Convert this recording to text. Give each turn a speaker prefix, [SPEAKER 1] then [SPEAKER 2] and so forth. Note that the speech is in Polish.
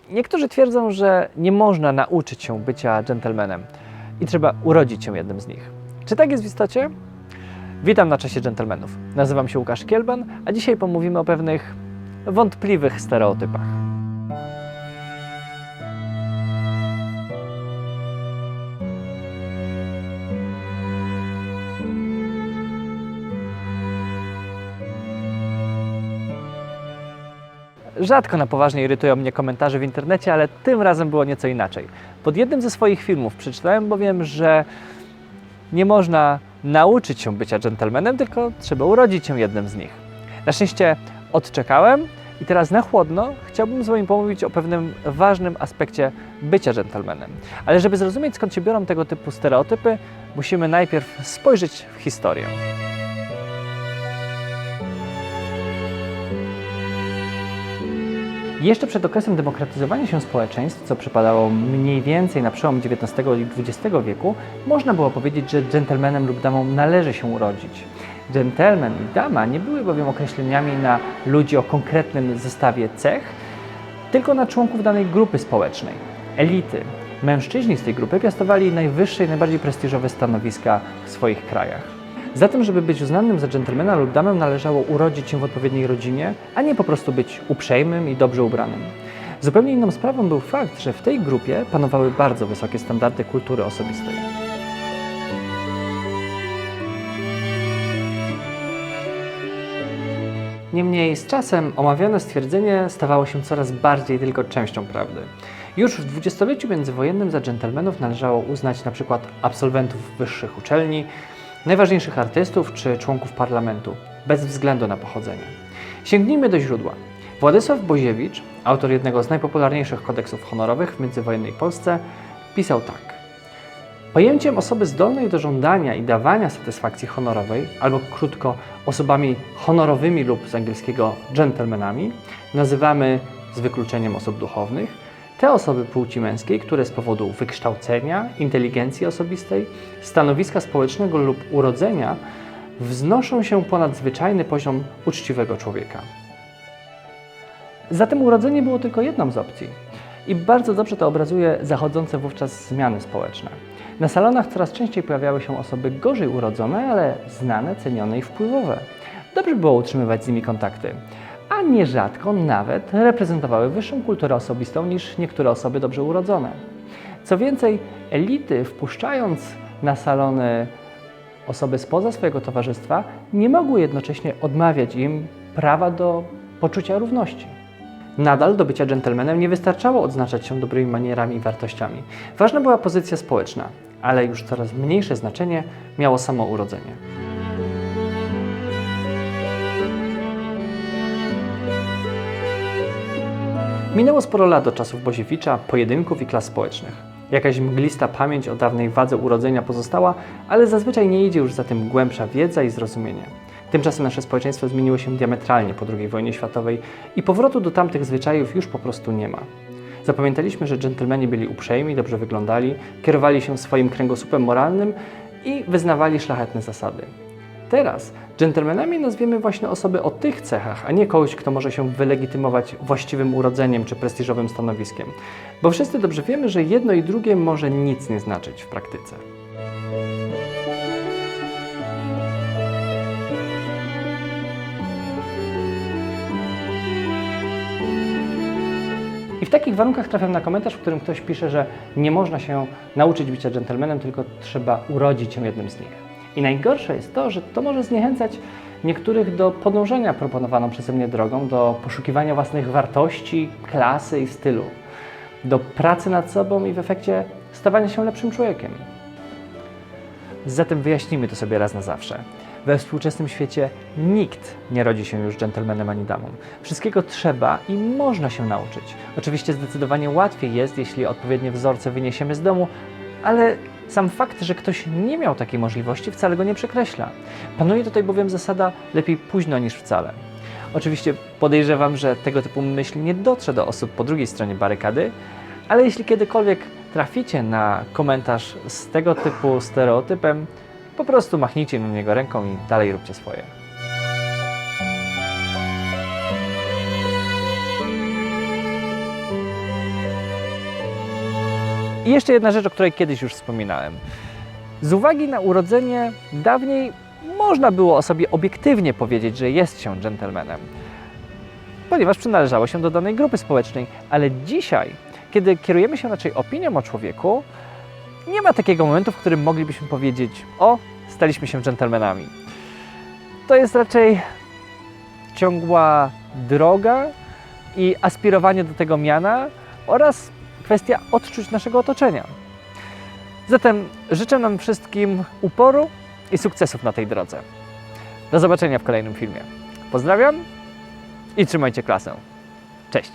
[SPEAKER 1] Niektórzy twierdzą, że nie można nauczyć się bycia dżentelmenem i trzeba urodzić się jednym z nich. Czy tak jest w istocie? Witam na Czasie Dżentelmenów. Nazywam się Łukasz Kielban, a dzisiaj pomówimy o pewnych wątpliwych stereotypach. Rzadko na poważnie irytują mnie komentarze w internecie, ale tym razem było nieco inaczej. Pod jednym ze swoich filmów przeczytałem bowiem, że nie można nauczyć się bycia dżentelmenem, tylko trzeba urodzić się jednym z nich. Na szczęście odczekałem i teraz na chłodno chciałbym z Wami pomówić o pewnym ważnym aspekcie bycia dżentelmenem. Ale żeby zrozumieć, skąd się biorą tego typu stereotypy, musimy najpierw spojrzeć w historię. Jeszcze przed okresem demokratyzowania się społeczeństw, co przypadało mniej więcej na przełom XIX i XX wieku, można było powiedzieć, że dżentelmenem lub damą należy się urodzić. Dżentelmen i dama nie były bowiem określeniami na ludzi o konkretnym zestawie cech, tylko na członków danej grupy społecznej, elity. Mężczyźni z tej grupy piastowali najwyższe i najbardziej prestiżowe stanowiska w swoich krajach. Zatem, żeby być uznanym za dżentelmena lub damę, należało urodzić się w odpowiedniej rodzinie, a nie po prostu być uprzejmym i dobrze ubranym. Zupełnie inną sprawą był fakt, że w tej grupie panowały bardzo wysokie standardy kultury osobistej. Niemniej z czasem omawiane stwierdzenie stawało się coraz bardziej tylko częścią prawdy. Już w dwudziestoleciu międzywojennym za dżentelmenów należało uznać na przykład absolwentów wyższych uczelni, najważniejszych artystów czy członków parlamentu, bez względu na pochodzenie. Sięgnijmy do źródła. Władysław Boziewicz, autor jednego z najpopularniejszych kodeksów honorowych w międzywojennej Polsce, pisał tak. Pojęciem osoby zdolnej do żądania i dawania satysfakcji honorowej, albo krótko osobami honorowymi lub z angielskiego gentlemanami, nazywamy z wykluczeniem osób duchownych, te osoby płci męskiej, które z powodu wykształcenia, inteligencji osobistej, stanowiska społecznego lub urodzenia wznoszą się ponad zwyczajny poziom uczciwego człowieka. Zatem urodzenie było tylko jedną z opcji i bardzo dobrze to obrazuje zachodzące wówczas zmiany społeczne. Na salonach coraz częściej pojawiały się osoby gorzej urodzone, ale znane, cenione i wpływowe. Dobrze było utrzymywać z nimi kontakty, a nierzadko nawet reprezentowały wyższą kulturę osobistą niż niektóre osoby dobrze urodzone. Co więcej, elity, wpuszczając na salony osoby spoza swojego towarzystwa, nie mogły jednocześnie odmawiać im prawa do poczucia równości. Nadal do bycia dżentelmenem nie wystarczało odznaczać się dobrymi manierami i wartościami. Ważna była pozycja społeczna, ale już coraz mniejsze znaczenie miało samo urodzenie. Minęło sporo lat od czasów Boziewicza, pojedynków i klas społecznych. Jakaś mglista pamięć o dawnej wadze urodzenia pozostała, ale zazwyczaj nie idzie już za tym głębsza wiedza i zrozumienie. Tymczasem nasze społeczeństwo zmieniło się diametralnie po II wojnie światowej i powrotu do tamtych zwyczajów już po prostu nie ma. Zapamiętaliśmy, że dżentelmeni byli uprzejmi, dobrze wyglądali, kierowali się swoim kręgosłupem moralnym i wyznawali szlachetne zasady. Teraz dżentelmenami nazwiemy właśnie osoby o tych cechach, a nie kogoś, kto może się wylegitymować właściwym urodzeniem czy prestiżowym stanowiskiem. Bo wszyscy dobrze wiemy, że jedno i drugie może nic nie znaczyć w praktyce. I w takich warunkach trafiam na komentarz, w którym ktoś pisze, że nie można się nauczyć bycia dżentelmenem, tylko trzeba urodzić się jednym z nich. I najgorsze jest to, że to może zniechęcać niektórych do podążania proponowaną przeze mnie drogą, do poszukiwania własnych wartości, klasy i stylu, do pracy nad sobą i w efekcie stawania się lepszym człowiekiem. Zatem wyjaśnijmy to sobie raz na zawsze. We współczesnym świecie nikt nie rodzi się już dżentelmenem ani damą. Wszystkiego trzeba i można się nauczyć. Oczywiście zdecydowanie łatwiej jest, jeśli odpowiednie wzorce wyniesiemy z domu, ale sam fakt, że ktoś nie miał takiej możliwości, wcale go nie przekreśla. Panuje tutaj bowiem zasada lepiej późno niż wcale. Oczywiście podejrzewam, że tego typu myśl nie dotrze do osób po drugiej stronie barykady, ale jeśli kiedykolwiek traficie na komentarz z tego typu stereotypem, po prostu machnijcie na niego ręką i dalej róbcie swoje. I jeszcze jedna rzecz, o której kiedyś już wspominałem. Z uwagi na urodzenie dawniej można było o sobie obiektywnie powiedzieć, że jest się dżentelmenem, ponieważ przynależało się do danej grupy społecznej, ale dzisiaj, kiedy kierujemy się raczej opinią o człowieku, nie ma takiego momentu, w którym moglibyśmy powiedzieć: o, staliśmy się dżentelmenami. To jest raczej ciągła droga i aspirowanie do tego miana oraz kwestia odczuć naszego otoczenia. Zatem życzę nam wszystkim uporu i sukcesów na tej drodze. Do zobaczenia w kolejnym filmie. Pozdrawiam i trzymajcie klasę. Cześć!